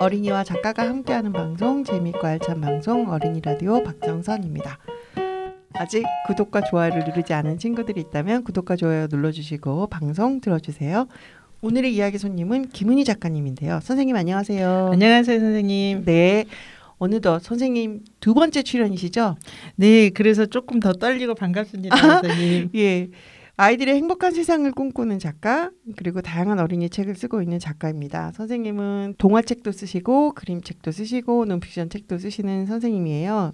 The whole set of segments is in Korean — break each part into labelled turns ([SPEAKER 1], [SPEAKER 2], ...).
[SPEAKER 1] 어린이와 작가가 함께하는 방송, 재미있고 알찬 방송 어린이 라디오 박정선입니다. 아직 구독과 좋아요를 누르지 않은 친구들이 있다면 구독과 좋아요 눌러주시고 방송 들어주세요. 오늘의 이야기 손님은 김은희 작가님인데요. 선생님 안녕하세요.
[SPEAKER 2] 안녕하세요 선생님.
[SPEAKER 1] 네, 어느덧 선생님 두 번째 출연이시죠?
[SPEAKER 2] 네, 그래서 조금 더 떨리고 반갑습니다 선생님.
[SPEAKER 1] 예, 아이들의 행복한 세상을 꿈꾸는 작가, 그리고 다양한 어린이 책을 쓰고 있는 작가입니다. 선생님은 동화책도 쓰시고 그림책도 쓰시고 논픽션 책도 쓰시는 선생님이에요.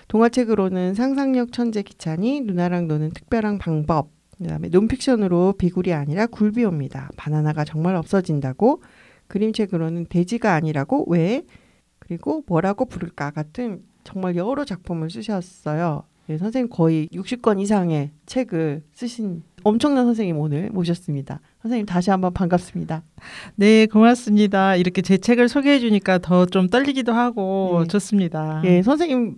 [SPEAKER 1] 동화책으로는 상상력 천재 기찬이, 누나랑 노는 특별한 방법, 그다음에 논픽션으로 비굴이 아니라 굴비옵니다. 바나나가 정말 없어진다고, 그림책으로는 돼지가 아니라고 왜, 그리고 뭐라고 부를까 같은 정말 여러 작품을 쓰셨어요. 네, 선생님 거의 60권 이상의 책을 쓰신 엄청난 선생님 오늘 모셨습니다. 선생님 다시 한번 반갑습니다.
[SPEAKER 2] 네, 고맙습니다. 이렇게 제 책을 소개해 주니까 더 좀 떨리기도 하고
[SPEAKER 1] 네.
[SPEAKER 2] 좋습니다.
[SPEAKER 1] 예, 선생님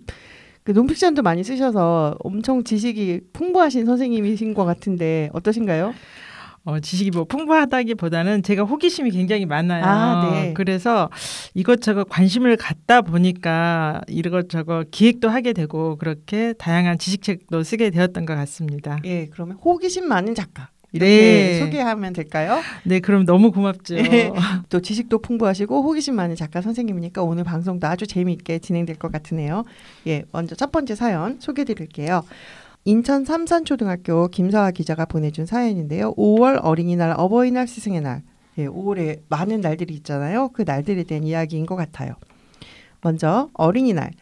[SPEAKER 1] 그 논픽션도 많이 쓰셔서 엄청 지식이 풍부하신 선생님이신 것 같은데 어떠신가요?
[SPEAKER 2] 지식이 뭐 풍부하다기보다는 제가 호기심이 굉장히 많아요.
[SPEAKER 1] 네.
[SPEAKER 2] 그래서 이것저것 관심을 갖다 보니까 이것저것 기획도 하게 되고 그렇게 다양한 지식책도 쓰게 되었던 것 같습니다.
[SPEAKER 1] 예, 그러면 호기심 많은 작가 이렇게
[SPEAKER 2] 네.
[SPEAKER 1] 소개하면 될까요?
[SPEAKER 2] 네, 그럼 너무 고맙죠.
[SPEAKER 1] 예, 또 지식도 풍부하시고 호기심 많은 작가 선생님이니까 오늘 방송도 아주 재미있게 진행될 것 같으네요. 예, 먼저 첫 번째 사연 소개드릴게요. 인천 삼산초등학교 김서아 기자가 보내준 사연인데요. 5월 어린이날, 어버이날, 스승의 날. 예, 5월에 많은 날들이 있잖아요. 그 날들에 대한 이야기인 것 같아요. 먼저 어린이날.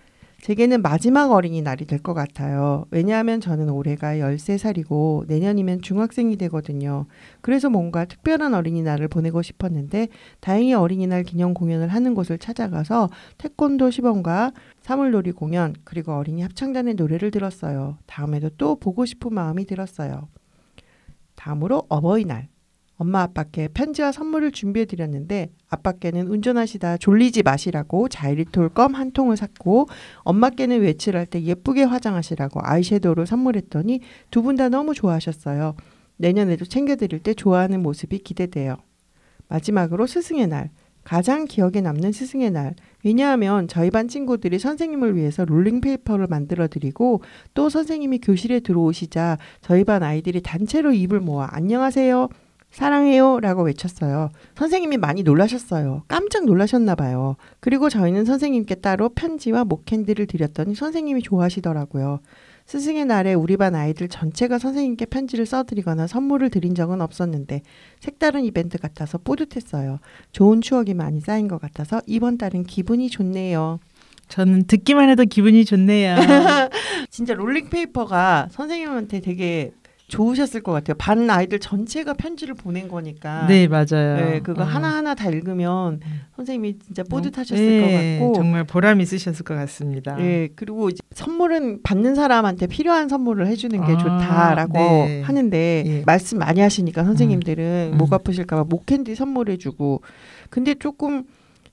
[SPEAKER 1] 제게는 마지막 어린이날이 될 것 같아요. 왜냐하면 저는 올해가 13살이고 내년이면 중학생이 되거든요. 그래서 뭔가 특별한 어린이날을 보내고 싶었는데 다행히 어린이날 기념 공연을 하는 곳을 찾아가서 태권도 시범과 사물놀이 공연, 그리고 어린이 합창단의 노래를 들었어요. 다음에도 또 보고 싶은 마음이 들었어요. 다음으로 어버이날. 엄마 아빠께 편지와 선물을 준비해드렸는데 아빠께는 운전하시다 졸리지 마시라고 자이리톨 껌 한 통을 샀고, 엄마께는 외출할 때 예쁘게 화장하시라고 아이섀도우를 선물했더니 두 분 다 너무 좋아하셨어요. 내년에도 챙겨드릴 때 좋아하는 모습이 기대돼요. 마지막으로 스승의 날. 가장 기억에 남는 스승의 날. 왜냐하면 저희 반 친구들이 선생님을 위해서 롤링페이퍼를 만들어드리고 또 선생님이 교실에 들어오시자 저희 반 아이들이 단체로 입을 모아 안녕하세요, 사랑해요 라고 외쳤어요. 선생님이 많이 놀라셨어요. 깜짝 놀라셨나 봐요. 그리고 저희는 선생님께 따로 편지와 목캔디를 드렸더니 선생님이 좋아하시더라고요. 스승의 날에 우리 반 아이들 전체가 선생님께 편지를 써드리거나 선물을 드린 적은 없었는데 색다른 이벤트 같아서 뿌듯했어요. 좋은 추억이 많이 쌓인 것 같아서 이번 달은 기분이 좋네요.
[SPEAKER 2] 저는 듣기만 해도 기분이 좋네요.
[SPEAKER 1] 진짜 롤링페이퍼가 선생님한테 되게 좋으셨을 것 같아요. 반 아이들 전체가 편지를 보낸 거니까.
[SPEAKER 2] 네, 맞아요.
[SPEAKER 1] 네, 그거 하나하나 다 읽으면 선생님이 진짜 뿌듯하셨을
[SPEAKER 2] 네,
[SPEAKER 1] 것 같고.
[SPEAKER 2] 정말 보람 있으셨을 것 같습니다.
[SPEAKER 1] 네, 그리고 이제 선물은 받는 사람한테 필요한 선물을 해주는 게 좋다라고
[SPEAKER 2] 네.
[SPEAKER 1] 하는데
[SPEAKER 2] 예.
[SPEAKER 1] 말씀 많이 하시니까 선생님들은 목 아프실까 봐 목캔디 선물해주고. 근데 조금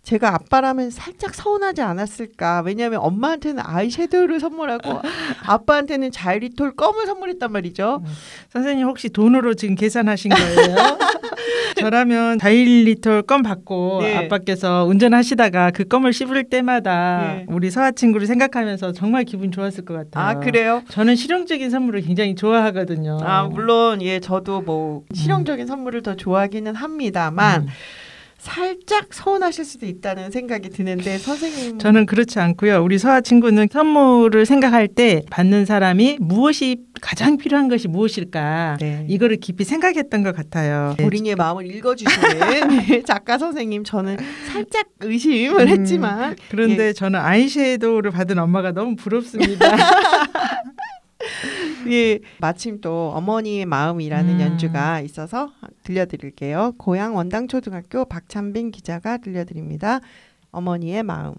[SPEAKER 1] 제가 아빠라면 살짝 서운하지 않았을까. 왜냐하면 엄마한테는 아이섀도우를 선물하고 아빠한테는 자이리톨 껌을 선물했단 말이죠.
[SPEAKER 2] 선생님 혹시 돈으로 지금 계산하신 거예요? 저라면 자이리톨 껌 받고
[SPEAKER 1] 네.
[SPEAKER 2] 아빠께서 운전하시다가 그 껌을 씹을 때마다
[SPEAKER 1] 네.
[SPEAKER 2] 우리 서아 친구를 생각하면서 정말 기분 좋았을 것 같아요.
[SPEAKER 1] 아, 그래요?
[SPEAKER 2] 저는 실용적인 선물을 굉장히 좋아하거든요.
[SPEAKER 1] 아, 물론 예, 저도 뭐 실용적인 선물을 더 좋아하기는 합니다만 살짝 서운하실 수도 있다는 생각이 드는데 선생님.
[SPEAKER 2] 저는 그렇지 않고요. 우리 서아 친구는 선물을 생각할 때 받는 사람이 무엇이 가장 필요한 것이 무엇일까,
[SPEAKER 1] 네.
[SPEAKER 2] 이거를 깊이 생각했던 것 같아요.
[SPEAKER 1] 어린이의 마음을 읽어주시는 작가 선생님, 저는 살짝 의심을 했지만
[SPEAKER 2] 그런데
[SPEAKER 1] 예.
[SPEAKER 2] 저는 아이섀도우를 받은 엄마가 너무 부럽습니다.
[SPEAKER 1] 예, 마침 또 어머니의 마음이라는 연주가 있어서 들려드릴게요. 고양 원당초등학교 박찬빈 기자가 들려드립니다. 어머니의 마음.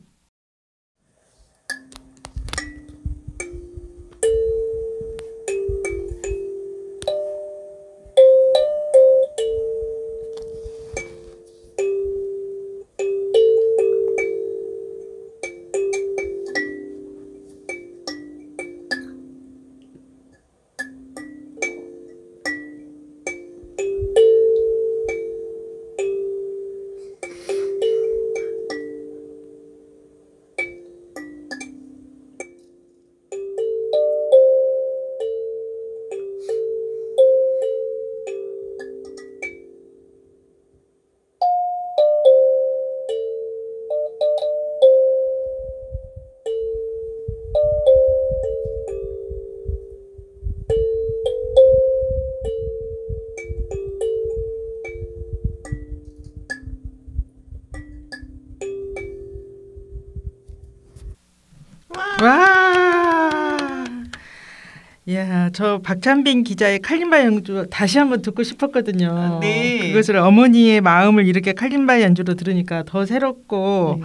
[SPEAKER 2] 저 박찬빈 기자의 칼림바 연주 다시 한번 듣고 싶었거든요.
[SPEAKER 1] 네.
[SPEAKER 2] 그것을 어머니의 마음을 이렇게 칼림바 연주로 들으니까 더 새롭고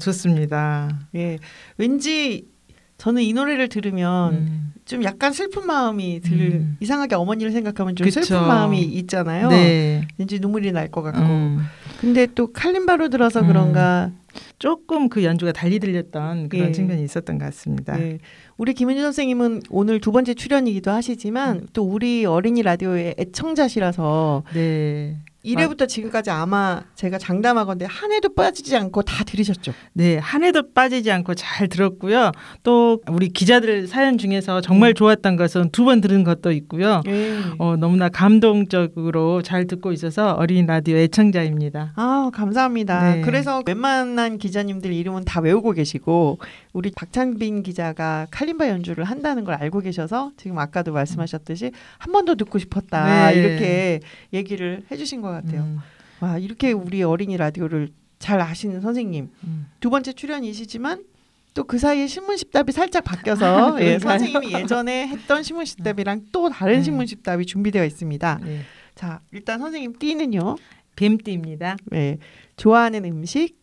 [SPEAKER 2] 좋습니다.
[SPEAKER 1] 예, 왠지 저는 이 노래를 들으면 좀 약간 슬픈 마음이 이상하게 어머니를 생각하면 좀
[SPEAKER 2] 그쵸.
[SPEAKER 1] 슬픈 마음이 있잖아요.
[SPEAKER 2] 네.
[SPEAKER 1] 왠지 눈물이 날 것 같고. 근데 또 칼림바로 들어서 그런가
[SPEAKER 2] 조금 그 연주가 달리 들렸던 그런 측면이 있었던 것 같습니다.
[SPEAKER 1] 예. 우리 김은주 선생님은 오늘 두 번째 출연이기도 하시지만 또 우리 어린이 라디오의 애청자시라서
[SPEAKER 2] 네.
[SPEAKER 1] 1회부터 지금까지 아마 제가 장담하건대 한 해도 빠지지 않고 다 들으셨죠?
[SPEAKER 2] 네, 한 해도 빠지지 않고 잘 들었고요. 또 우리 기자들 사연 중에서 정말 좋았던 것은 두 번 들은 것도 있고요. 너무나 감동적으로 잘 듣고 있어서 어린이 라디오 애청자입니다.
[SPEAKER 1] 아, 감사합니다.
[SPEAKER 2] 네.
[SPEAKER 1] 그래서 웬만한 기자님들 이름은 다 외우고 계시고 우리 박찬빈 기자가 칼림바 연주를 한다는 걸 알고 계셔서 지금 아까도 말씀하셨듯이 한 번 더 듣고 싶었다.
[SPEAKER 2] 네.
[SPEAKER 1] 이렇게 얘기를 해주신 것 같아요. 와, 이렇게 우리 어린이 라디오를 잘 아시는 선생님. 두 번째 출연이시지만 또 그 사이에 신문십답이 살짝 바뀌어서 선생님이 예전에 했던 신문십답이랑 또 다른 신문십답이 준비되어 있습니다.
[SPEAKER 2] 네.
[SPEAKER 1] 자, 일단 선생님 띠는요?
[SPEAKER 2] 뱀띠입니다.
[SPEAKER 1] 네. 좋아하는 음식?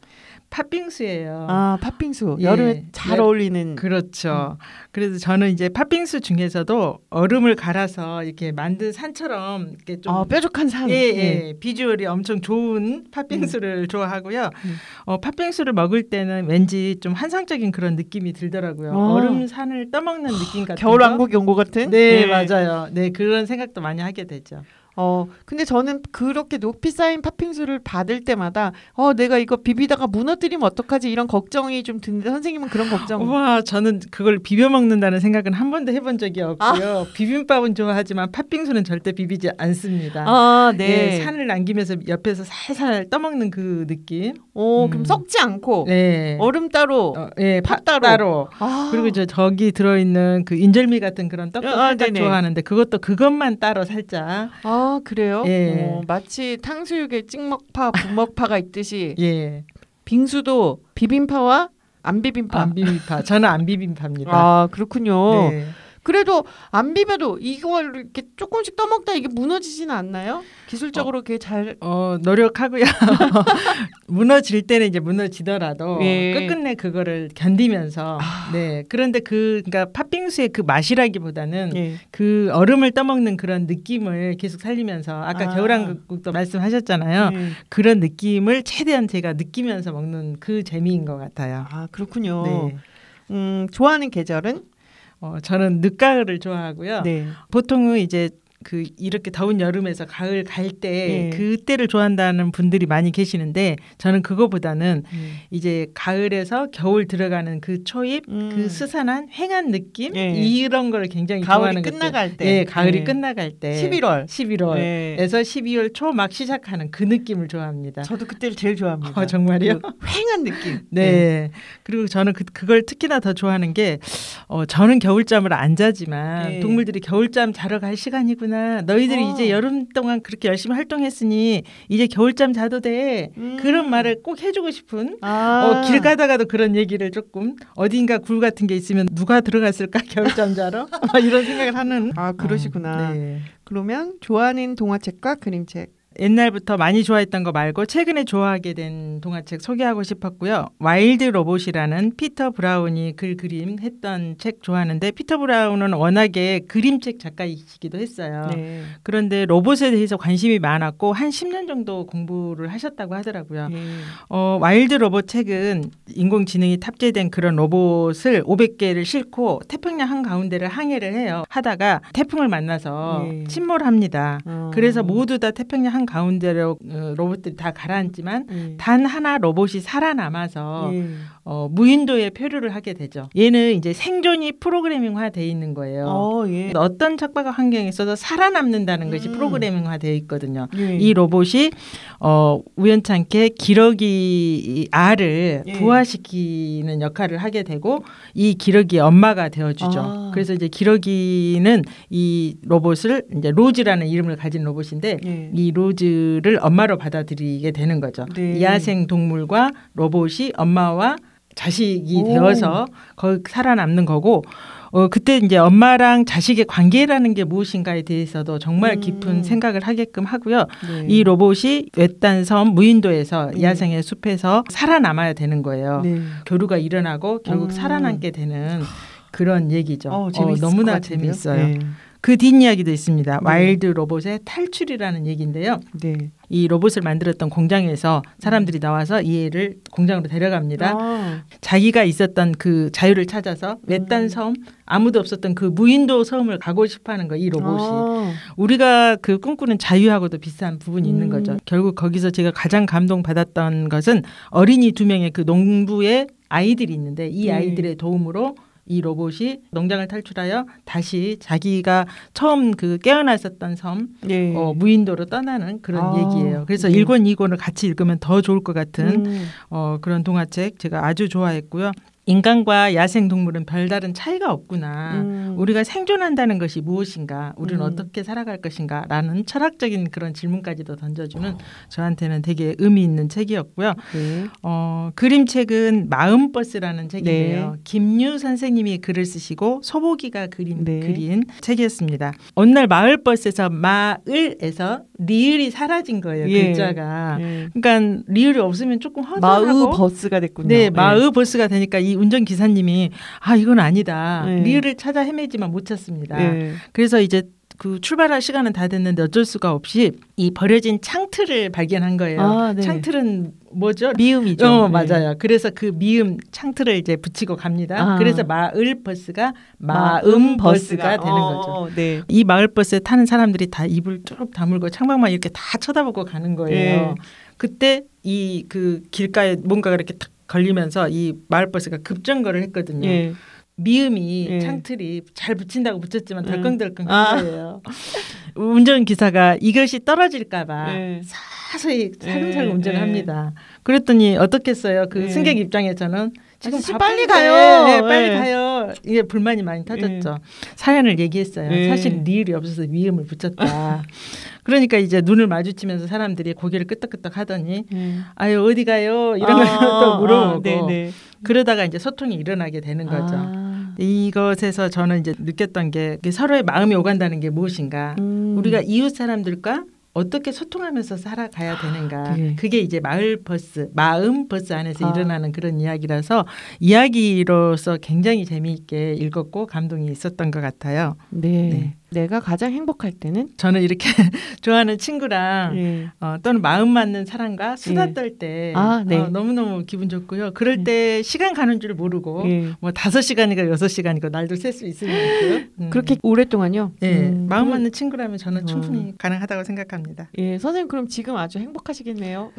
[SPEAKER 2] 팥빙수예요.
[SPEAKER 1] 아, 팥빙수. 여름에 잘 어울리는.
[SPEAKER 2] 그렇죠. 그래서 저는 이제 팥빙수 중에서도 얼음을 갈아서 이렇게 만든 산처럼 이렇게 좀
[SPEAKER 1] 뾰족한 산.
[SPEAKER 2] 비주얼이 엄청 좋은 팥빙수를 좋아하고요. 팥빙수를 먹을 때는 왠지 좀 환상적인 그런 느낌이 들더라고요. 얼음 산을 떠먹는 느낌 같은
[SPEAKER 1] 겨울왕국 연고 같은?
[SPEAKER 2] 네, 맞아요. 네, 그런 생각도 많이 하게 되죠.
[SPEAKER 1] 근데 저는 그렇게 높이 쌓인 팥빙수를 받을 때마다 내가 이거 비비다가 무너뜨리면 어떡하지 이런 걱정이 좀 드는데 선생님은 그런 걱정?
[SPEAKER 2] 와, 저는 그걸 비벼 먹는다는 생각은 한 번도 해본 적이 없고요. 비빔밥은 좋아하지만 팥빙수는 절대 비비지 않습니다.
[SPEAKER 1] 네.
[SPEAKER 2] 산을 남기면서 옆에서 살살 떠먹는 그 느낌.
[SPEAKER 1] 그럼 썩지 않고 얼음 따로, 팥 따로.
[SPEAKER 2] 그리고 저기 들어있는 그 인절미 같은 그런 떡도 살짝 좋아하는데 그것만 따로 살짝.
[SPEAKER 1] 그래요? 마치 탕수육에 찍먹파, 부먹파가 있듯이 빙수도 비빔파와 안 비빔파.
[SPEAKER 2] 저는 안 비빔파입니다.
[SPEAKER 1] 아, 그렇군요.
[SPEAKER 2] 네.
[SPEAKER 1] 그래도 안 비벼도 이걸 이렇게 조금씩 떠먹다 이게 무너지지는 않나요? 기술적으로 그게 잘
[SPEAKER 2] 노력하고요. 무너질 때는 이제 무너지더라도 끝끝내 그거를 견디면서 그런데 그러니까 팥빙수의 그 맛이라기보다는 그 얼음을 떠먹는 그런 느낌을 계속 살리면서 아까 겨울왕국도 말씀하셨잖아요. 그런 느낌을 최대한 제가 느끼면서 먹는 그 재미인 것 같아요.
[SPEAKER 1] 아, 그렇군요. 좋아하는 계절은?
[SPEAKER 2] 저는 늦가을을 좋아하고요. 보통은 이제 이렇게 더운 여름에서 가을 갈 때 그때를 좋아한다는 분들이 많이 계시는데 저는 그거보다는 이제 가을에서 겨울 들어가는 그 초입, 그 스산한 휑한 느낌 이런 걸 굉장히 좋아하는
[SPEAKER 1] 가을이 끝나갈 때.
[SPEAKER 2] 가을이 끝나갈 때
[SPEAKER 1] 11월에서
[SPEAKER 2] 12월 초 막 시작하는 그 느낌을 좋아합니다.
[SPEAKER 1] 저도 그때를 제일 좋아합니다.
[SPEAKER 2] 정말요?
[SPEAKER 1] 휑한 느낌.
[SPEAKER 2] 네. 그리고 저는 그걸 특히나 더 좋아하는 게 저는 겨울잠을 안 자지만 동물들이 겨울잠 자러 갈 시간이구나. 너희들이 이제 여름 동안 그렇게 열심히 활동했으니 이제 겨울잠 자도 돼. 그런 말을 꼭 해주고 싶은 길 가다가도 그런 얘기를 조금 어딘가 굴 같은 게 있으면 누가 들어갔을까 겨울잠 자러 이런 생각을 하는.
[SPEAKER 1] 그러시구나. 그러면 좋아하는 동화책과 그림책.
[SPEAKER 2] 옛날부터 많이 좋아했던 거 말고 최근에 좋아하게 된 동화책 소개하고 싶었고요. 와일드 로봇이라는 피터 브라운이 그림 했던 책 좋아하는데 피터 브라운은 워낙에 그림책 작가이시기도 했어요. 그런데 로봇에 대해서 관심이 많았고 한 10년 정도 공부를 하셨다고 하더라고요. 와일드 로봇 책은 인공지능이 탑재된 그런 로봇을 500개를 싣고 태평양 한가운데를 항해를 해요. 하다가 태풍을 만나서 침몰합니다. 그래서 모두 다 태평양 가운데로 로봇들이 다 가라앉지만 단 하나 로봇이 살아남아서 무인도에 표류를 하게 되죠. 얘는 이제 생존이 프로그래밍화 돼 있는 거예요. 어떤 척박한 환경에 있어서 살아남는다는 것이 프로그래밍화 되어 있거든요. 이 로봇이 우연찮게 기러기 알을 부화시키는 역할을 하게 되고 이 기러기의 엄마가 되어주죠. 그래서 이제 기러기는 이 로봇을 이제 로즈라는 이름을 가진 로봇인데 이 로즈를 엄마로 받아들이게 되는 거죠. 야생 동물과 로봇이 엄마와 자식이 되어서 거기 살아남는 거고 그때 이제 엄마랑 자식의 관계라는 게 무엇인가에 대해서도 정말 깊은 생각을 하게끔 하고요.
[SPEAKER 1] 네.
[SPEAKER 2] 이 로봇이 외딴 섬 무인도에서 야생의 숲에서 살아남아야 되는 거예요.
[SPEAKER 1] 네.
[SPEAKER 2] 교류가 일어나고 결국 살아남게 되는 그런 얘기죠. 너무나 재미있어요.
[SPEAKER 1] 네.
[SPEAKER 2] 그 뒷이야기도 있습니다. 와일드 로봇의 탈출이라는 얘기인데요.
[SPEAKER 1] 네.
[SPEAKER 2] 이 로봇을 만들었던 공장에서 사람들이 나와서 이 애를 공장으로 데려갑니다. 자기가 있었던 그 자유를 찾아서 외딴 섬, 아무도 없었던 그 무인도 섬을 가고 싶어하는 거, 이 로봇이. 우리가 그 꿈꾸는 자유하고도 비슷한 부분이 있는 거죠. 결국 거기서 제가 가장 감동받았던 것은 어린이 2명의 그 농부의 아이들이 있는데 이 아이들의 도움으로 이 로봇이 농장을 탈출하여 다시 자기가 처음 그 깨어났었던 섬 무인도로 떠나는 그런 얘기예요. 그래서 1권, 2권을 같이 읽으면 더 좋을 것 같은 그런 동화책 제가 아주 좋아했고요. 인간과 야생동물은 별다른 차이가 없구나. 우리가 생존한다는 것이 무엇인가? 우리는 어떻게 살아갈 것인가? 라는 철학적인 그런 질문까지도 던져주는 저한테는 되게 의미 있는 책이었고요. 그림책은 마음버스라는 책인데요. 네. 김유 선생님이 글을 쓰시고 소보기가 그린 책이었습니다. 어느 날 마을버스에서 마을에서 리을이 사라진 거예요. 글자가. 그러니까 리을이 없으면 조금 허전하고.
[SPEAKER 1] 마을버스가 됐군요.
[SPEAKER 2] 네, 마을버스가 되니까 이 운전기사님이 이건 아니다. 리을을 찾아 헤매지만 못 찾습니다. 그래서 이제 그 출발할 시간은 다 됐는데 어쩔 수가 없이 이 버려진 창틀을 발견한 거예요. 창틀은 뭐죠?
[SPEAKER 1] 미음이죠.
[SPEAKER 2] 맞아요. 그래서 그 미음 창틀을 이제 붙이고 갑니다. 그래서 마을버스가 마음버스가 되는 거죠.
[SPEAKER 1] 네.
[SPEAKER 2] 이 마을버스에 타는 사람들이 다 입을 쭉 다물고 창밖만 이렇게 다 쳐다보고 가는 거예요. 그때 이 그 길가에 뭔가가 이렇게 탁 걸리면서 이 마을버스가 급정거를 했거든요. 미음이 창틀이 잘 붙인다고 붙였지만 덜컹덜컹 한 거예요. 운전기사가 이것이 떨어질까봐 서서히 살금살금 운전을 합니다. 그랬더니 어떻겠어요? 그 승객 입장에서는 지금
[SPEAKER 1] 빨리 가요.
[SPEAKER 2] 빨리 가요. 이게 불만이 많이 터졌죠. 사연을 얘기했어요. 사실 리을이 없어서 미음을 붙였다. 그러니까 이제 눈을 마주치면서 사람들이 고개를 끄덕끄덕 하더니 아유 어디 가요? 이런 걸 또 물어보고 그러다가 이제 소통이 일어나게 되는 거죠. 이것에서 저는 이제 느꼈던 게 서로의 마음이 오간다는 게 무엇인가. 우리가 이웃 사람들과 어떻게 소통하면서 살아가야 되는가. 그게 이제 마음 버스 안에서 일어나는 그런 이야기라서 이야기로서 굉장히 재미있게 읽었고 감동이 있었던 것 같아요.
[SPEAKER 1] 네. 내가 가장 행복할 때는?
[SPEAKER 2] 저는 이렇게 좋아하는 친구랑 또는 마음 맞는 사람과 수다 떨 때 너무너무 기분 좋고요. 그럴 때 시간 가는 줄 모르고 뭐 5시간이고 6시간이고 날도 셀 수 있으니까요.
[SPEAKER 1] 그렇게 오랫동안요?
[SPEAKER 2] 마음 맞는 친구라면 저는 충분히 가능하다고 생각합니다.
[SPEAKER 1] 선생님 그럼 지금 아주 행복하시겠네요.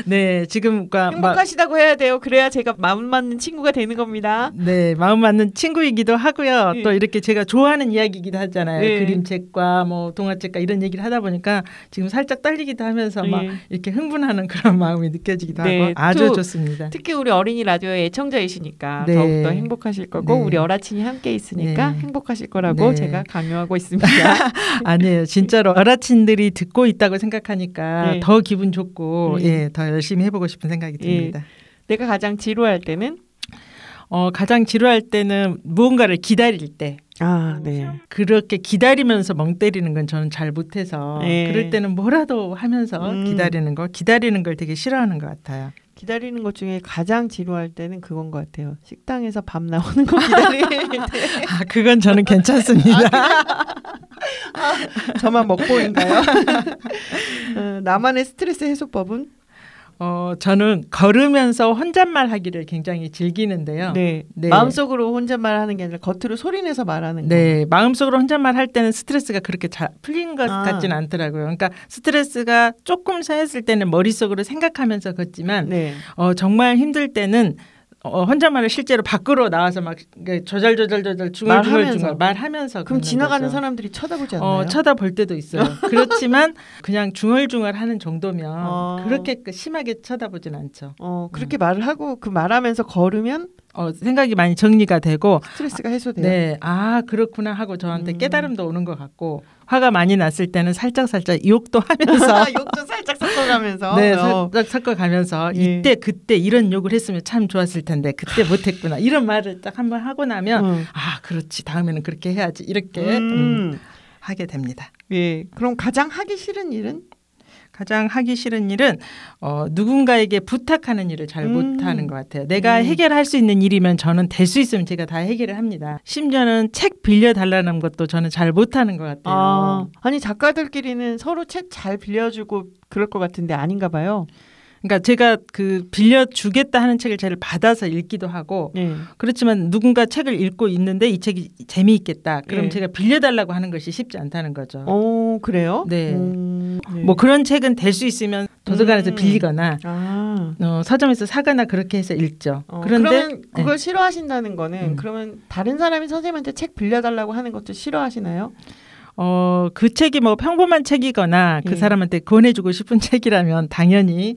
[SPEAKER 2] 네, 지금
[SPEAKER 1] 행복하시다고 해야 돼요. 그래야 제가 마음 맞는 친구가 되는 겁니다.
[SPEAKER 2] 네, 마음 맞는 친구이기도 하고요. 또 이렇게 제가 좋아하는 이야기이기도 하잖아요. 그림책과 뭐 동화책과 이런 얘기를 하다 보니까 지금 살짝 떨리기도 하면서 막 이렇게 흥분하는 그런 마음이 느껴지기도 하고 아주 좋습니다.
[SPEAKER 1] 특히 우리 어린이 라디오의 애청자이시니까 더욱더 행복하실 거고 우리 어라친이 함께 있으니까 행복하실 거라고 제가 강요하고 있습니다.
[SPEAKER 2] 아니에요. 진짜로 어라친들이 듣고 있다고 생각하니까 더 기분 좋고 더 열심히 해보고 싶은 생각이 듭니다.
[SPEAKER 1] 내가 가장 지루할 때는?
[SPEAKER 2] 가장 지루할 때는 무언가를 기다릴 때. 그렇게 기다리면서 멍 때리는 건 저는 잘 못해서 그럴 때는 뭐라도 하면서 기다리는 걸 되게 싫어하는 것 같아요.
[SPEAKER 1] 기다리는 것 중에 가장 지루할 때는 그건 것 같아요. 식당에서 밥 나오는 거 기다릴 때.
[SPEAKER 2] 그건 저는 괜찮습니다.
[SPEAKER 1] 저만 먹보인가요? 나만의 스트레스 해소법은?
[SPEAKER 2] 저는 걸으면서 혼잣말 하기를 굉장히 즐기는데요.
[SPEAKER 1] 마음속으로 혼잣말 하는 게 아니라 겉으로 소리내서 말하는
[SPEAKER 2] 거예요. 마음속으로 혼잣말 할 때는 스트레스가 그렇게 잘 풀린 것 같지는 않더라고요. 그러니까 스트레스가 조금 쌓였을 때는 머릿속으로 생각하면서 걷지만 정말 힘들 때는 혼잣말을 실제로 밖으로 나와서 막 조절조절 중얼중얼 말하면서
[SPEAKER 1] 그럼 지나가는 사람들이 쳐다보지 않나요?
[SPEAKER 2] 쳐다볼 때도 있어요. 그렇지만 그냥 중얼중얼 하는 정도면 그렇게 심하게 쳐다보진 않죠.
[SPEAKER 1] 그렇게 말을 하고 그 말하면서 걸으면
[SPEAKER 2] 생각이 많이 정리가 되고
[SPEAKER 1] 스트레스가 해소돼요.
[SPEAKER 2] 네, 아 그렇구나 하고 저한테 깨달음도 오는 것 같고 화가 많이 났을 때는 살짝 욕도 하면서
[SPEAKER 1] 욕도 살짝 섞어가면서
[SPEAKER 2] 네, 살짝 섞어가면서
[SPEAKER 1] 예.
[SPEAKER 2] 이때 그때 이런 욕을 했으면 참 좋았을 텐데 그때 못했구나 이런 말을 딱 한번 하고 나면 아 그렇지 다음에는 그렇게 해야지 이렇게 하게 됩니다.
[SPEAKER 1] 예, 그럼 가장 하기 싫은 일은?
[SPEAKER 2] 가장 하기 싫은 일은 누군가에게 부탁하는 일을 잘 못하는 것 같아요. 내가 해결할 수 있는 일이면 저는 될 수 있으면 제가 다 해결을 합니다. 심지어는 책 빌려달라는 것도 저는 잘 못하는 것 같아요.
[SPEAKER 1] 아니 작가들끼리는 서로 책 잘 빌려주고 그럴 것 같은데 아닌가 봐요.
[SPEAKER 2] 그러니까 제가 그 빌려주겠다 하는 책을 잘 받아서 읽기도 하고
[SPEAKER 1] 예.
[SPEAKER 2] 그렇지만 누군가 책을 읽고 있는데 이 책이 재미있겠다. 그럼
[SPEAKER 1] 예.
[SPEAKER 2] 제가 빌려달라고 하는 것이 쉽지 않다는 거죠.
[SPEAKER 1] 그래요?
[SPEAKER 2] 네.
[SPEAKER 1] 네.
[SPEAKER 2] 뭐 그런 책은 될 수 있으면 도서관에서 빌리거나 서점에서 사거나 그렇게 해서 읽죠. 그런데
[SPEAKER 1] 그러면 그걸 싫어하신다는 거는 그러면 다른 사람이 선생님한테 책 빌려달라고 하는 것도 싫어하시나요?
[SPEAKER 2] 그 책이 뭐 평범한 책이거나 그 사람한테 권해주고 싶은 책이라면 당연히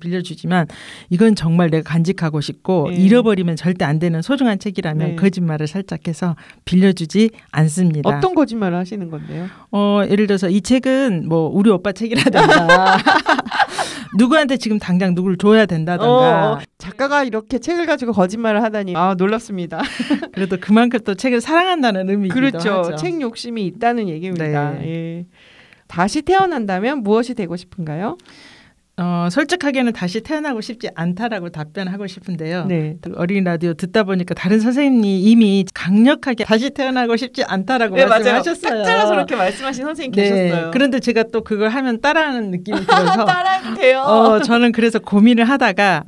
[SPEAKER 2] 빌려주지만 이건 정말 내가 간직하고 싶고 잃어버리면 절대 안 되는 소중한 책이라면 거짓말을 살짝 해서 빌려주지 않습니다.
[SPEAKER 1] 어떤 거짓말을 하시는 건데요?
[SPEAKER 2] 예를 들어서 이 책은 뭐 우리 오빠 책이라든가 누구한테 지금 당장 누구를 줘야 된다든가
[SPEAKER 1] 작가가 이렇게 책을 가지고 거짓말을 하다니 놀랍습니다.
[SPEAKER 2] 그래도 그만큼 또 책을 사랑한다는 의미이기도
[SPEAKER 1] 그렇죠.
[SPEAKER 2] 하죠.
[SPEAKER 1] 책 욕심이 있다는 얘기입니다.
[SPEAKER 2] 네.
[SPEAKER 1] 예. 다시 태어난다면 무엇이 되고 싶은가요?
[SPEAKER 2] 솔직하게는 다시 태어나고 싶지 않다라고 답변하고 싶은데요.
[SPEAKER 1] 네.
[SPEAKER 2] 어린이 라디오 듣다 보니까 다른 선생님이 이미 강력하게 다시 태어나고 싶지 않다라고 말씀하셨어요.
[SPEAKER 1] 딱 잘라서 그렇게 말씀하신 선생님 계셨어요.
[SPEAKER 2] 그런데 제가 또 그걸 하면 따라하는 느낌이 들어서
[SPEAKER 1] 따라하면 돼요.
[SPEAKER 2] 저는 그래서 고민을 하다가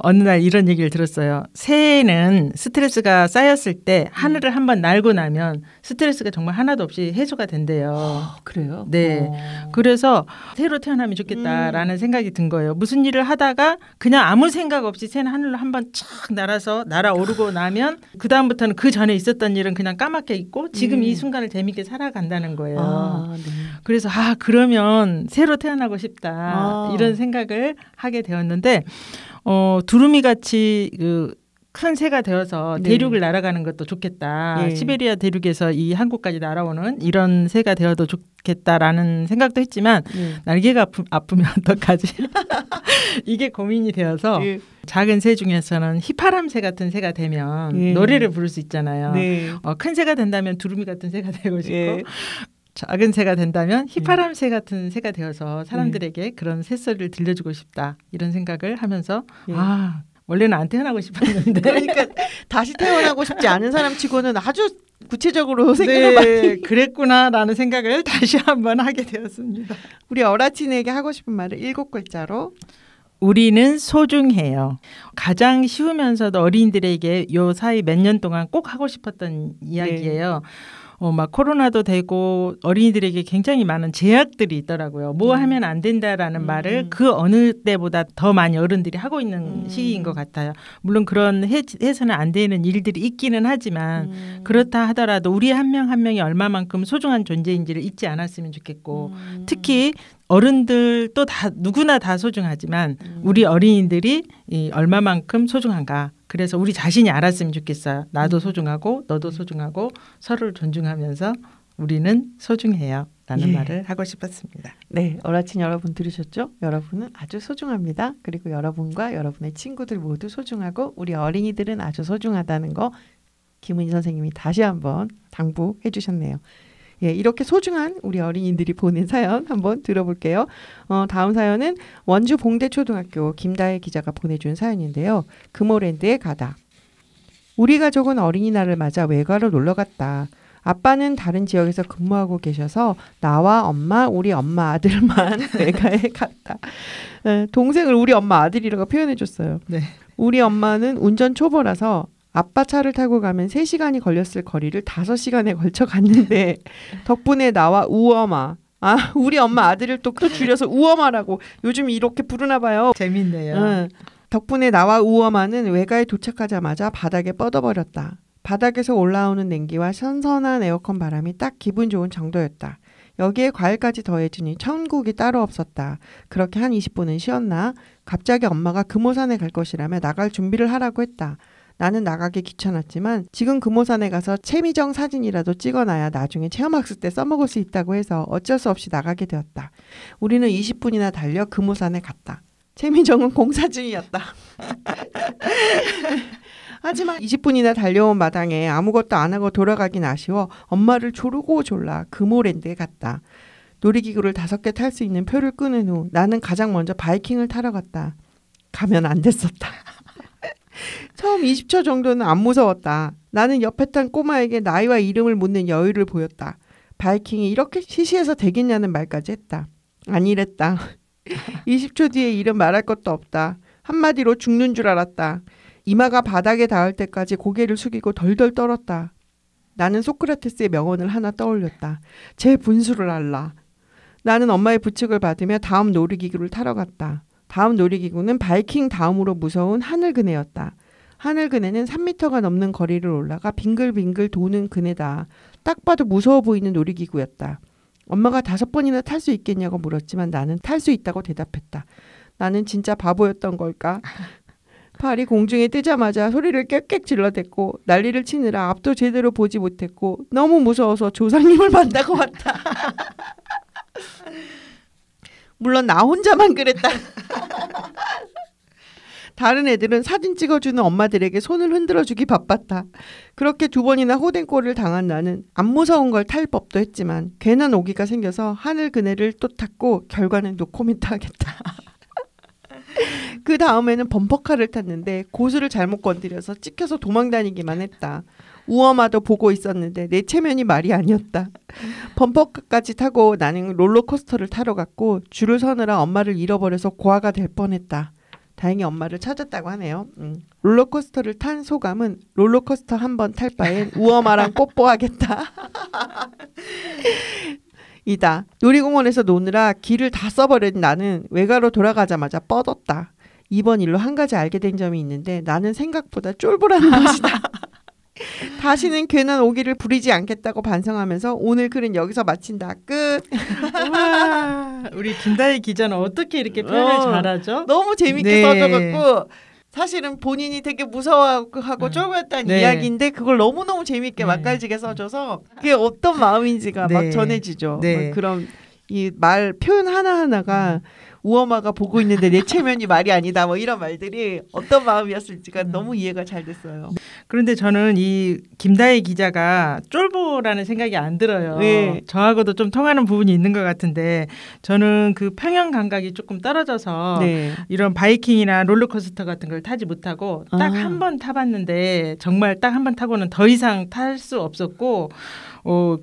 [SPEAKER 2] 어느 날 이런 얘기를 들었어요. 새해는 스트레스가 쌓였을 때 하늘을 한번 날고 나면 스트레스가 정말 하나도 없이 해소가 된대요.
[SPEAKER 1] 그래요?
[SPEAKER 2] 네. 그래서 새로 태어나면 좋겠다라는 생각이 든 거예요. 무슨 일을 하다가 그냥 아무 생각 없이 새는 하늘로 한번 착 날아서 날아오르고 나면 그 다음부터는 그 전에 있었던 일은 그냥 까맣게 있고 지금 이 순간을 재밌게 살아간다는 거예요.
[SPEAKER 1] 네.
[SPEAKER 2] 그래서 그러면 새로 태어나고 싶다 이런 생각을 하게 되었는데 두루미 같이 큰 새가 되어서 대륙을 날아가는 것도 좋겠다. 시베리아 대륙에서 이 한국까지 날아오는 이런 새가 되어도 좋겠다라는 생각도 했지만 날개가 아프면 어떡하지? 이게 고민이 되어서 작은 새 중에서는 휘파람새 같은 새가 되면 노래를 부를 수 있잖아요. 큰 새가 된다면 두루미 같은 새가 되고 싶고 작은 새가 된다면 휘파람새 같은 새가 되어서 사람들에게 그런 새소리를 들려주고 싶다. 이런 생각을 하면서 원래는 안 태어나고 싶었는데
[SPEAKER 1] 그러니까 다시 태어나고 싶지 않은 사람치고는 아주 구체적으로 생각을 많이
[SPEAKER 2] 그랬구나라는 생각을 다시 한번 하게 되었습니다.
[SPEAKER 1] 우리 어라틴에게 하고 싶은 말을 7글자로
[SPEAKER 2] 우리는 소중해요. 가장 쉬우면서도 어린이들에게 요 사이 몇 년 동안 꼭 하고 싶었던 이야기예요. 막 코로나도 되고 어린이들에게 굉장히 많은 제약들이 있더라고요. 뭐 하면 안 된다라는 말을 그 어느 때보다 더 많이 어른들이 하고 있는 시기인 것 같아요. 물론 그런 해서는 안 되는 일들이 있기는 하지만 그렇다 하더라도 우리 한 명 한 명이 얼마만큼 소중한 존재인지를 잊지 않았으면 좋겠고 특히 어른들도 다 누구나 다 소중하지만 우리 어린이들이 얼마만큼 소중한가. 그래서 우리 자신이 알았으면 좋겠어요. 나도 소중하고 너도 소중하고 서로를 존중하면서 우리는 소중해요. 라는 말을 하고 싶었습니다.
[SPEAKER 1] 네, 어라친 여러분 들으셨죠? 여러분은 아주 소중합니다. 그리고 여러분과 여러분의 친구들 모두 소중하고 우리 어린이들은 아주 소중하다는 거 김은희 선생님이 다시 한번 당부해 주셨네요. 예, 이렇게 소중한 우리 어린이들이 보낸 사연 한번 들어볼게요. 다음 사연은 원주 봉대초등학교 김다혜 기자가 보내준 사연인데요. 금호랜드에 가다. 우리 가족은 어린이날을 맞아 외가로 놀러 갔다. 아빠는 다른 지역에서 근무하고 계셔서 나와 엄마, 우리 엄마 아들만 외가에 갔다. 동생을 우리 엄마 아들이라고 표현해줬어요.
[SPEAKER 2] 네.
[SPEAKER 1] 우리 엄마는 운전 초보라서 아빠 차를 타고 가면 3시간이 걸렸을 거리를 5시간에 걸쳐 갔는데 덕분에 나와 우엄마, 우리 엄마 아들을 또 줄여서 우엄마라고 요즘 이렇게 부르나 봐요.
[SPEAKER 2] 재밌네요.
[SPEAKER 1] 덕분에 나와 우엄마는 외가에 도착하자마자 바닥에 뻗어버렸다. 바닥에서 올라오는 냉기와 선선한 에어컨 바람이 딱 기분 좋은 정도였다. 여기에 과일까지 더해지니 천국이 따로 없었다. 그렇게 한 20분은 쉬었나? 갑자기 엄마가 금오산에 갈 것이라며 나갈 준비를 하라고 했다. 나는 나가기 귀찮았지만 지금 금오산에 가서 채미정 사진이라도 찍어놔야 나중에 체험학습 때 써먹을 수 있다고 해서 어쩔 수 없이 나가게 되었다. 우리는 20분이나 달려 금오산에 갔다. 채미정은 공사 중이었다. 하지만 20분이나 달려온 마당에 아무것도 안 하고 돌아가긴 아쉬워 엄마를 조르고 졸라 금오랜드에 갔다. 놀이기구를 5개 탈 수 있는 표를 끊은 후 나는 가장 먼저 바이킹을 타러 갔다. 가면 안 됐었다. 처음 20초 정도는 안 무서웠다. 나는 옆에 탄 꼬마에게 나이와 이름을 묻는 여유를 보였다. 바이킹이 이렇게 시시해서 되겠냐는 말까지 했다. 아니랬다. 20초 뒤에 이름 말할 것도 없다. 한마디로 죽는 줄 알았다. 이마가 바닥에 닿을 때까지 고개를 숙이고 덜덜 떨었다. 나는 소크라테스의 명언을 하나 떠올렸다. 제 분수를 알라. 나는 엄마의 부축을 받으며 다음 놀이기구를 타러 갔다. 다음 놀이기구는 바이킹 다음으로 무서운 하늘그네였다. 하늘그네는 3m가 넘는 거리를 올라가 빙글빙글 도는 그네다. 딱 봐도 무서워 보이는 놀이기구였다. 엄마가 5번이나 탈 수 있겠냐고 물었지만 나는 탈 수 있다고 대답했다. 나는 진짜 바보였던 걸까? 팔이 공중에 뜨자마자 소리를 꽥꽥 질러댔고 난리를 치느라 앞도 제대로 보지 못했고 너무 무서워서 조상님을 만나고 왔다. 물론 나 혼자만 그랬다. 다른 애들은 사진 찍어주는 엄마들에게 손을 흔들어주기 바빴다. 그렇게 2번이나 호댕꼴을 당한 나는 안 무서운 걸 탈 법도 했지만 괜한 오기가 생겨서 하늘 그네를 또 탔고 결과는 노코멘트 하겠다. 그 다음에는 범퍼카를 탔는데 고수를 잘못 건드려서 찍혀서 도망다니기만 했다. 우엄마도 보고 있었는데 내 체면이 말이 아니었다. 범퍼카까지 타고 나는 롤러코스터를 타러 갔고 줄을 서느라 엄마를 잃어버려서 고아가 될 뻔했다. 다행히 엄마를 찾았다고 하네요. 롤러코스터를 탄 소감은 롤러코스터 한 번 탈 바엔 우엄마랑 뽀뽀하겠다. 이다. 놀이공원에서 노느라 길을 다 써버린 나는 외가로 돌아가자마자 뻗었다. 이번 일로 한 가지 알게 된 점이 있는데 나는 생각보다 쫄보라는 것이다. 다시는 괜한 오기를 부리지 않겠다고 반성하면서 오늘 글은 여기서 마친다. 끝.
[SPEAKER 2] 우와, 우리 김다희 기자는 어떻게 이렇게 표현을 잘하죠?
[SPEAKER 1] 너무 재밌게
[SPEAKER 2] 네.
[SPEAKER 1] 써줘갖고 사실은 본인이 되게 무서워하고 쫄보였다는
[SPEAKER 2] 네.
[SPEAKER 1] 이야기인데 그걸 너무너무 재밌게
[SPEAKER 2] 네.
[SPEAKER 1] 맛깔지게 써줘서 그게 어떤 마음인지가
[SPEAKER 2] 네.
[SPEAKER 1] 막 전해지죠.
[SPEAKER 2] 네.
[SPEAKER 1] 막 그런 이 말 표현 하나하나가 우엄마가 보고 있는데 내 체면이 말이 아니다 뭐 이런 말들이 어떤 마음이었을지가 너무 이해가 잘 됐어요.
[SPEAKER 2] 그런데 저는 이 김다희 기자가 쫄보라는 생각이 안 들어요.
[SPEAKER 1] 네.
[SPEAKER 2] 저하고도 좀 통하는 부분이 있는 것 같은데 저는 그 평형 감각이 조금 떨어져서
[SPEAKER 1] 네.
[SPEAKER 2] 이런 바이킹이나 롤러코스터 같은 걸 타지 못하고 딱 한 번 타봤는데 정말 딱 한 번 타고는 더 이상 탈 수 없었고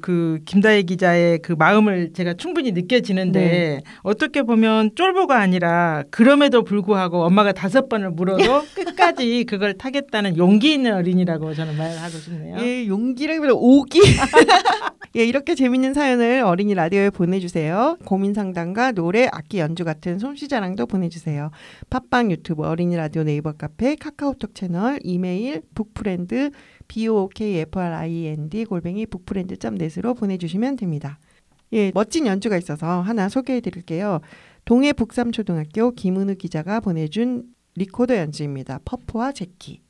[SPEAKER 2] 그 김다희 기자의 그 마음을 제가 충분히 느껴지는데
[SPEAKER 1] 네.
[SPEAKER 2] 어떻게 보면 쫄보가 아니라 그럼에도 불구하고 엄마가 5번을 물어도 끝까지 그걸 타겠다는 용기 있는 어린이라고 저는 말하고 싶네요.
[SPEAKER 1] 예, 용기라기보다 오기. 예, 이렇게 재밌는 사연을 어린이 라디오에 보내주세요. 고민 상담과 노래, 악기 연주 같은 솜씨 자랑도 보내주세요. 팟빵, 유튜브, 어린이 라디오, 네이버 카페, 카카오톡 채널, 이메일, 북프렌드 bookfriend @북프렌드.net으로 보내주시면 됩니다. 예, 멋진 연주가 있어서 하나 소개해드릴게요. 동해 북삼초등학교 김은우 기자가 보내준 리코더 연주입니다. 퍼프와 제키.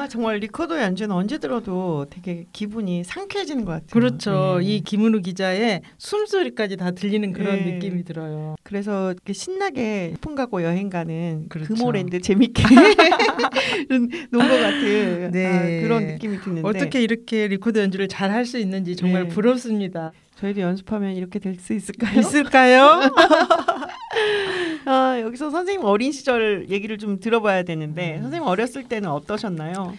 [SPEAKER 1] 정말 리코더 연주는 언제 들어도 되게 기분이 상쾌해지는 것 같아요.
[SPEAKER 2] 그렇죠. 이 김은우 기자의 숨소리까지 다 들리는 그런 느낌이 들어요.
[SPEAKER 1] 그래서 이렇게 신나게 소풍 가고 여행 가는
[SPEAKER 2] 그렇죠.
[SPEAKER 1] 금오랜드 재밌게 논 것 같은 그런 느낌이 드는데
[SPEAKER 2] 어떻게 이렇게 리코더 연주를 잘 할 수 있는지 정말 부럽습니다.
[SPEAKER 1] 저희도 연습하면 이렇게 될 수 있을까요?
[SPEAKER 2] 있을까요?
[SPEAKER 1] 여기서 선생님 어린 시절 얘기를 좀 들어봐야 되는데 선생님 어렸을 때는 어떠셨나요?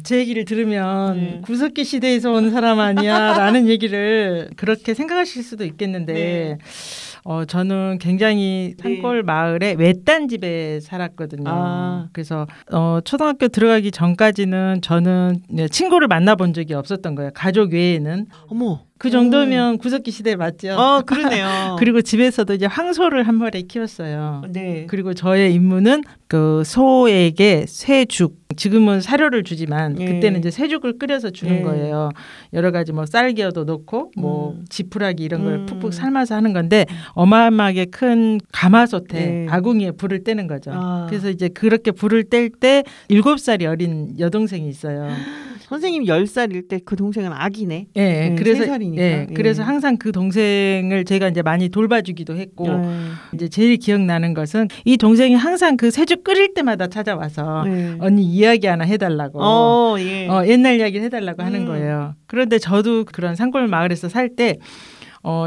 [SPEAKER 2] 제 얘기를 들으면 구석기 시대에서 온 사람 아니야 라는 얘기를 그렇게 생각하실 수도 있겠는데 저는 굉장히 산골 마을의 외딴 집에 살았거든요. 그래서 초등학교 들어가기 전까지는 저는 친구를 만나본 적이 없었던 거예요. 가족 외에는.
[SPEAKER 1] 어머.
[SPEAKER 2] 그 정도면 구석기 시대 맞죠?
[SPEAKER 1] 그러네요.
[SPEAKER 2] 그리고 집에서도 이제 황소를 한 마리 키웠어요.
[SPEAKER 1] 네.
[SPEAKER 2] 그리고 저의 임무는 그 소에게 쇠죽, 지금은 사료를 주지만 그때는 이제 쇠죽을 끓여서 주는 거예요. 여러 가지 뭐 쌀기어도 넣고 뭐 지푸라기 이런 걸 푹푹 삶아서 하는 건데 어마어마하게 큰 가마솥에 아궁이에 불을 떼는 거죠. 그래서 이제 그렇게 불을 뗄 때 7살이 어린 여동생이 있어요.
[SPEAKER 1] 선생님 10살일 때 그 동생은 아기네.
[SPEAKER 2] 네, 그래서
[SPEAKER 1] 3살이니까.
[SPEAKER 2] 그래서 항상 그 동생을 제가 이제 많이 돌봐주기도 했고 이제 제일 기억나는 것은 이 동생이 항상 그 쇠죽 끓일 때마다 찾아와서 언니 이야기 하나 해달라고 옛날 이야기를 해달라고 하는 거예요. 그런데 저도 그런 산골 마을에서 살 때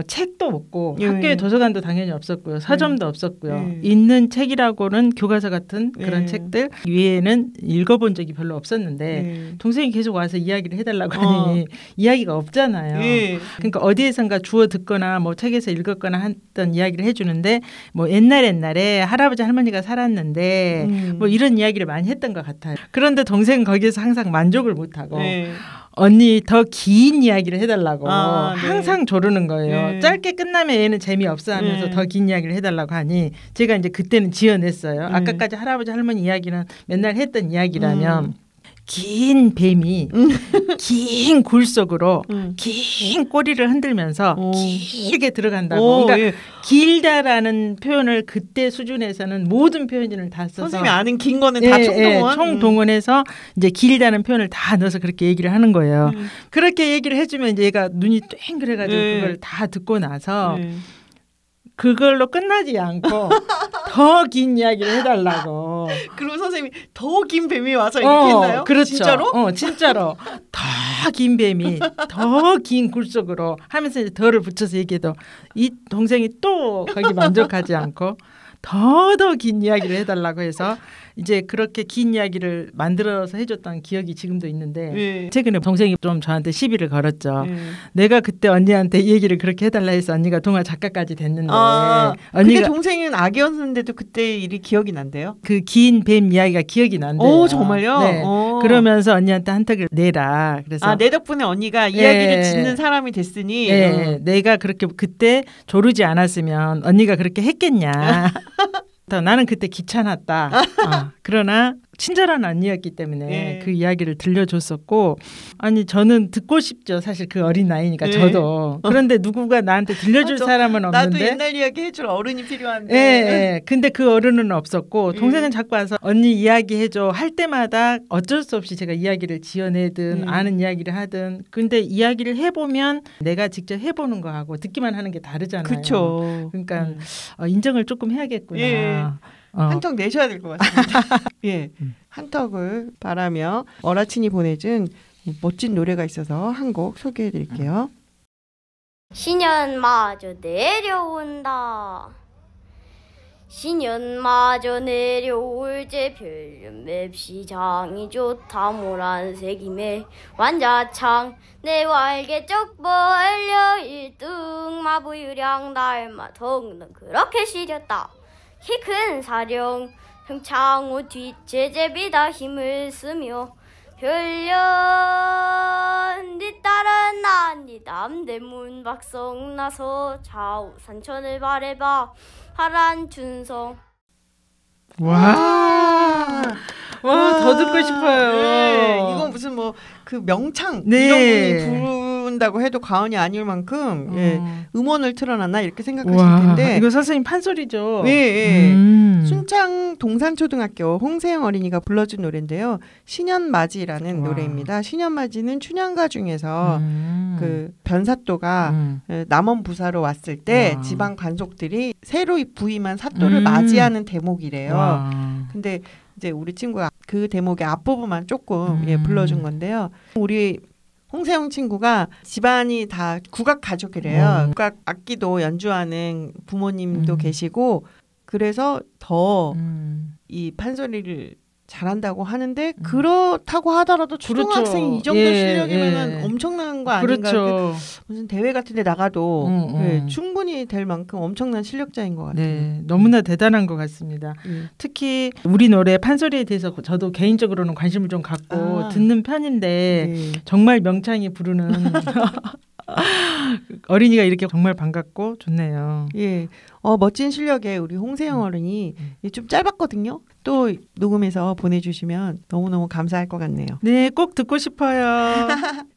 [SPEAKER 2] 책도 없고 학교에 도서관도 당연히 없었고요. 서점도 없었고요. 있는 책이라고는 교과서 같은 그런 책들 위에는 읽어본 적이 별로 없었는데 동생이 계속 와서 이야기를 해달라고 하니 이야기가 없잖아요. 그러니까 어디에선가 주워 듣거나 뭐 책에서 읽었거나 했던 이야기를 해주는데 뭐 옛날에 할아버지 할머니가 살았는데 뭐 이런 이야기를 많이 했던 것 같아요. 그런데 동생은 거기에서 항상 만족을 못하고 언니 더 긴 이야기를 해달라고 항상 조르는 거예요. 짧게 끝나면 얘는 재미없어 하면서 더 긴 이야기를 해달라고 하니 제가 이제 그때는 지어냈어요. 아까까지 할아버지 할머니 이야기는 맨날 했던 이야기라면 긴 뱀이 긴 굴 속으로 긴 꼬리를 흔들면서 길게 들어간다고. 그러니까 길다라는 표현을 그때 수준에서는 모든 표현을 다 써서
[SPEAKER 1] 선생님이 아는 긴 거는 다 총동원?
[SPEAKER 2] 총동원해서 이제 길다는 표현을 다 넣어서 그렇게 얘기를 하는 거예요. 그렇게 얘기를 해주면 이제 얘가 눈이 땡그래가지고 그걸 다 듣고 나서 그걸로 끝나지 않고 더 긴 이야기를 해달라고.
[SPEAKER 1] 그리고 선생님이 더 긴 뱀이 와서 이렇게 했나요?
[SPEAKER 2] 그렇죠.
[SPEAKER 1] 진짜로?
[SPEAKER 2] 진짜로. 더 긴 뱀이 더 긴 굴 속으로 하면서 이제 더를 붙여서 얘기해도 이 동생이 또 거기 만족하지 않고 더 긴 이야기를 해달라고 해서 이제 그렇게 긴 이야기를 만들어서 해줬던 기억이 지금도 있는데 최근에 동생이 좀 저한테 시비를 걸었죠. 내가 그때 언니한테 이 얘기를 그렇게 해달라 해서 언니가 동화 작가까지 됐는데
[SPEAKER 1] 언니가 동생은 아기였는데도 그때 일이 기억이 난대요?
[SPEAKER 2] 그 긴 뱀 이야기가 기억이 난대요.
[SPEAKER 1] 오 정말요?
[SPEAKER 2] 네. 그러면서 언니한테 한턱을 내라. 그래서
[SPEAKER 1] 내 덕분에 언니가 이야기를 짓는 사람이 됐으니
[SPEAKER 2] 내가 그렇게 그때 조르지 않았으면 언니가 그렇게 했겠냐. 나는 그때 귀찮았다. 그러나 친절한 언니였기 때문에 그 이야기를 들려줬었고 아니 저는 듣고 싶죠. 사실 그 어린 나이니까 저도. 그런데 누구가 나한테 들려줄 사람은 없는데
[SPEAKER 1] 나도 옛날 이야기 해줄 어른이 필요한데
[SPEAKER 2] 근데 그 어른은 없었고 동생은 자꾸 와서 언니 이야기 해줘 할 때마다 어쩔 수 없이 제가 이야기를 지어내든 아는 이야기를 하든 근데 이야기를 해보면 내가 직접 해보는 거하고 듣기만 하는 게 다르잖아요.
[SPEAKER 1] 그렇죠.
[SPEAKER 2] 그러니까 인정을 조금 해야겠구나.
[SPEAKER 1] 한턱 내셔야 될 것 같습니다. 한턱을 바라며 어라친이 보내준 멋진 노래가 있어서 한 곡 소개해드릴게요.
[SPEAKER 3] 신년마저 내려온다. 신년마저 내려올 제 별년 맵시장이 좋다 모란색임에 완자창 내 왈개 쩍 벌려 1등 마부유량 날마 덩덩 그렇게 시렸다. 키 큰 사령 흥창호 뒷제제비다 힘을 쓰며 별년 뒤따른 난디 남대문 박성 나서 좌우 산천을 바래봐 파란 춘성.
[SPEAKER 2] 와, 더 듣고 싶어요.
[SPEAKER 1] 이건 무슨 뭐 그 명창 이런 분이 부른다고 해도 과언이 아닐 만큼 음원을 틀어놨나 이렇게 생각하실 텐데
[SPEAKER 2] 이거 선생님 판소리죠.
[SPEAKER 1] 순창 동산초등학교 홍세영 어린이가 불러준 노래인데요. 신년맞이라는 노래입니다. 신년맞이는 춘향가 중에서 그 변사또가 남원 부사로 왔을 때 지방 관속들이 새로 부임한 사또를 맞이하는 대목이래요. 근데 이제 우리 친구가 그 대목의 앞부분만 조금 불러준 건데요. 우리 홍세영 친구가 집안이 다 국악 가족이래요. 국악 악기도 연주하는 부모님도 계시고 그래서 더 이 판소리를 잘한다고 하는데 그렇다고 하더라도 초등학생이
[SPEAKER 2] 그렇죠.
[SPEAKER 1] 이 정도
[SPEAKER 2] 예,
[SPEAKER 1] 실력이면
[SPEAKER 2] 예.
[SPEAKER 1] 엄청난 거 아닌가.
[SPEAKER 2] 그렇죠.
[SPEAKER 1] 무슨 대회 같은 데 나가도 충분히 될 만큼 엄청난 실력자인 것 같아요.
[SPEAKER 2] 네, 너무나 대단한 것 같습니다. 특히 우리 노래 판소리에 대해서 저도 개인적으로는 관심을 좀 갖고 듣는 편인데 정말 명창이 부르는 어린이가 이렇게 정말 반갑고 좋네요.
[SPEAKER 1] 예, 멋진 실력에 우리 홍세영 어른이 좀 짧았거든요. 또 녹음해서 보내주시면 너무너무 감사할 것 같네요.
[SPEAKER 2] 네, 꼭 듣고 싶어요.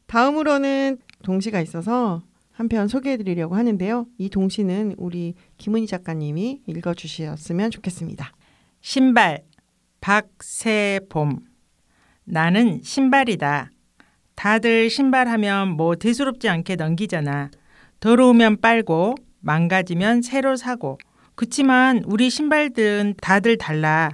[SPEAKER 1] 다음으로는 동시가 있어서 한 편 소개해드리려고 하는데요. 이 동시는 우리 김은희 작가님이 읽어주셨으면 좋겠습니다.
[SPEAKER 2] 신발, 박세봄. 나는 신발이다. 다들 신발하면 뭐 대수롭지 않게 넘기잖아. 더러우면 빨고 망가지면 새로 사고. 그치만 우리 신발들은 다들 달라.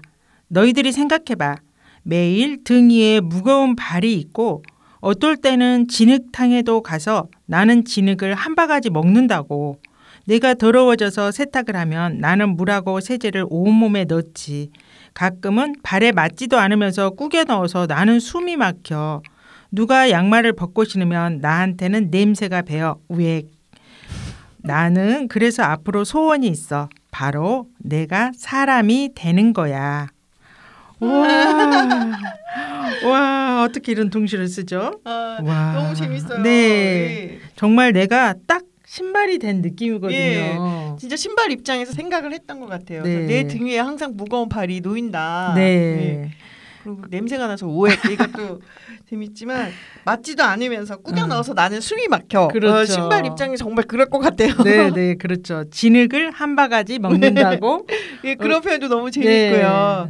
[SPEAKER 2] 너희들이 생각해봐. 매일 등 위에 무거운 발이 있고 어떨 때는 진흙탕에도 가서 나는 진흙을 한 바가지 먹는다고. 내가 더러워져서 세탁을 하면 나는 물하고 세제를 온몸에 넣지. 가끔은 발에 맞지도 않으면서 꾸겨 넣어서 나는 숨이 막혀. 누가 양말을 벗고 신으면 나한테는 냄새가 배어. 우엑. 나는 그래서 앞으로 소원이 있어. 바로 내가 사람이 되는 거야. 와, 어떻게 이런 동시를 쓰죠? 와,
[SPEAKER 1] 너무 재밌어요.
[SPEAKER 2] 네, 정말 내가 딱 신발이 된 느낌이거든요.
[SPEAKER 1] 예, 진짜 신발 입장에서 생각을 했던 것 같아요.
[SPEAKER 2] 네.
[SPEAKER 1] 내 등 위에 항상 무거운 발이 놓인다.
[SPEAKER 2] 네.
[SPEAKER 1] 네. 그리고 냄새가 나서 오해. 이것도 재밌지만 맞지도 않으면서 꾸겨 넣어서 나는 숨이 막혀.
[SPEAKER 2] 그렇죠.
[SPEAKER 1] 신발 입장이 정말 그럴 것 같아요.
[SPEAKER 2] 네, 네, 그렇죠. 진흙을 한 바가지 먹는다고.
[SPEAKER 1] 예, 그런 표현도 너무 재밌고요.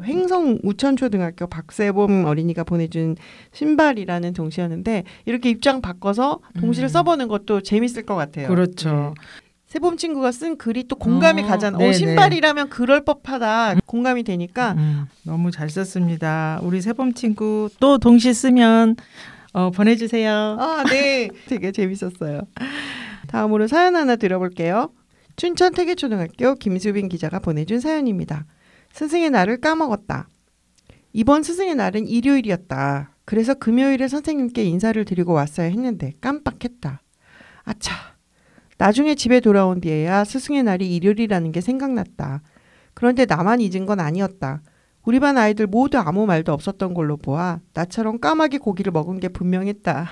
[SPEAKER 1] 횡성 우천초등학교 박세봄 어린이가 보내준 신발이라는 동시였는데 이렇게 입장 바꿔서 동시를 써보는 것도 재밌을 것 같아요.
[SPEAKER 2] 그렇죠.
[SPEAKER 1] 세봄 친구가 쓴 글이 또 공감이 가잖아.
[SPEAKER 2] 네네.
[SPEAKER 1] 신발이라면 그럴 법하다. 공감이 되니까
[SPEAKER 2] 너무 잘 썼습니다. 우리 세봄 친구 또 동시 쓰면 보내주세요.
[SPEAKER 1] 네. 되게 재밌었어요. 다음으로 사연 하나 들어볼게요. 춘천 태계초등학교 김수빈 기자가 보내준 사연입니다. 스승의 날을 까먹었다. 이번 스승의 날은 일요일이었다. 그래서 금요일에 선생님께 인사를 드리고 왔어야 했는데 깜빡했다. 아차. 나중에 집에 돌아온 뒤에야 스승의 날이 일요일이라는 게 생각났다. 그런데 나만 잊은 건 아니었다. 우리 반 아이들 모두 아무 말도 없었던 걸로 보아 나처럼 까마귀 고기를 먹은 게 분명했다.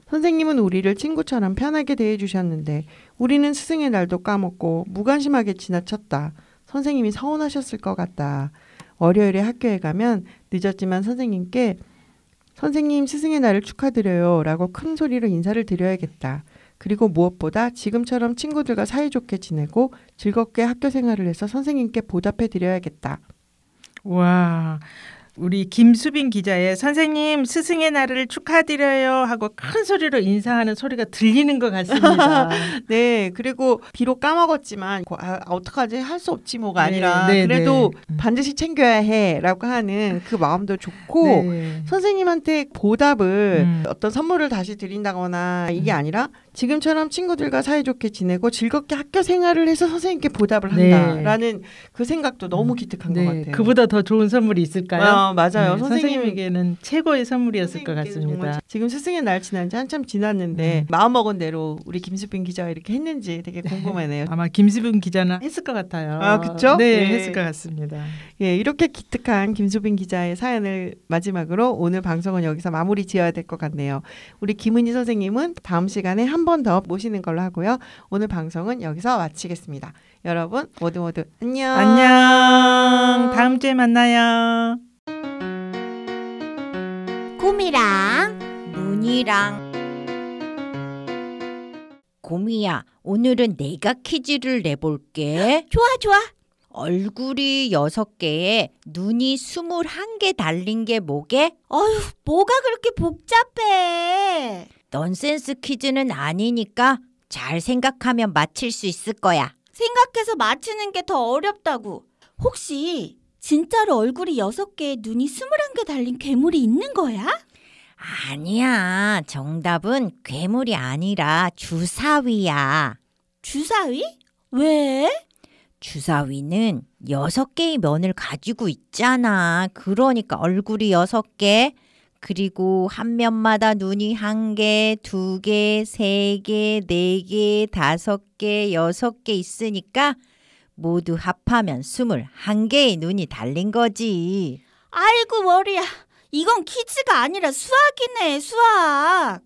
[SPEAKER 1] 선생님은 우리를 친구처럼 편하게 대해주셨는데 우리는 스승의 날도 까먹고 무관심하게 지나쳤다. 선생님이 서운하셨을 것 같다. 월요일에 학교에 가면 늦었지만 선생님께 선생님 스승의 날을 축하드려요 라고 큰 소리로 인사를 드려야겠다. 그리고 무엇보다 지금처럼 친구들과 사이좋게 지내고 즐겁게 학교 생활을 해서 선생님께 보답해 드려야겠다.
[SPEAKER 2] 와, 우리 김수빈 기자의 선생님 스승의 날을 축하드려요 하고 큰 소리로 인사하는 소리가 들리는 것 같습니다.
[SPEAKER 1] 네, 그리고 비록 까먹었지만 어떡하지 할 수 없지 뭐가 아니라 그래도 반드시 챙겨야 해라고 하는 그 마음도 좋고 선생님한테 보답을 어떤 선물을 다시 드린다거나 이게 아니라 지금처럼 친구들과 사이좋게 지내고 즐겁게 학교 생활을 해서 선생님께 보답을 한다라는 그 생각도 너무 기특한 것 같아요.
[SPEAKER 2] 그보다 더 좋은 선물이 있을까요?
[SPEAKER 1] 맞아요.
[SPEAKER 2] 선생님에게는 최고의 선물이었을 것 같습니다.
[SPEAKER 1] 지금 스승의 날 지난 지 한참 지났는데 마음먹은 대로 우리 김수빈 기자가 이렇게 했는지 되게 궁금하네요.
[SPEAKER 2] 아마 김수빈 기자는 했을 것 같아요.
[SPEAKER 1] 그렇죠?
[SPEAKER 2] 네, 했을 것 같습니다.
[SPEAKER 1] 예, 이렇게 기특한 김수빈 기자의 사연을 마지막으로 오늘 방송은 여기서 마무리 지어야 될 것 같네요. 우리 김은희 선생님은 다음 시간에 한 번 더 모시는 걸로 하고요. 오늘 방송은 여기서 마치겠습니다. 여러분 모두 안녕.
[SPEAKER 2] 안녕. 다음 주에 만나요.
[SPEAKER 4] 꿈이랑 문이랑. 곰이야, 오늘은 내가 퀴즈를 내볼게. 좋아. 얼굴이 6개에 눈이 21개 달린 게 뭐게?
[SPEAKER 5] 어휴, 뭐가 그렇게 복잡해.
[SPEAKER 4] 넌센스 퀴즈는 아니니까 잘 생각하면 맞힐 수 있을 거야.
[SPEAKER 5] 생각해서 맞히는 게 더 어렵다고. 혹시 진짜로 얼굴이 6개에 눈이 21개 달린 괴물이 있는 거야?
[SPEAKER 4] 아니야. 정답은 괴물이 아니라 주사위야.
[SPEAKER 5] 주사위? 왜?
[SPEAKER 4] 주사위는 6개의 면을 가지고 있잖아. 그러니까 얼굴이 6개. 그리고 한 면마다 눈이 1개, 2개, 3개, 4개, 5개, 6개 있으니까 모두 합하면 21개의 눈이 달린 거지.
[SPEAKER 5] 아이고 머리야. 이건 퀴즈가 아니라 수학이네, 수학.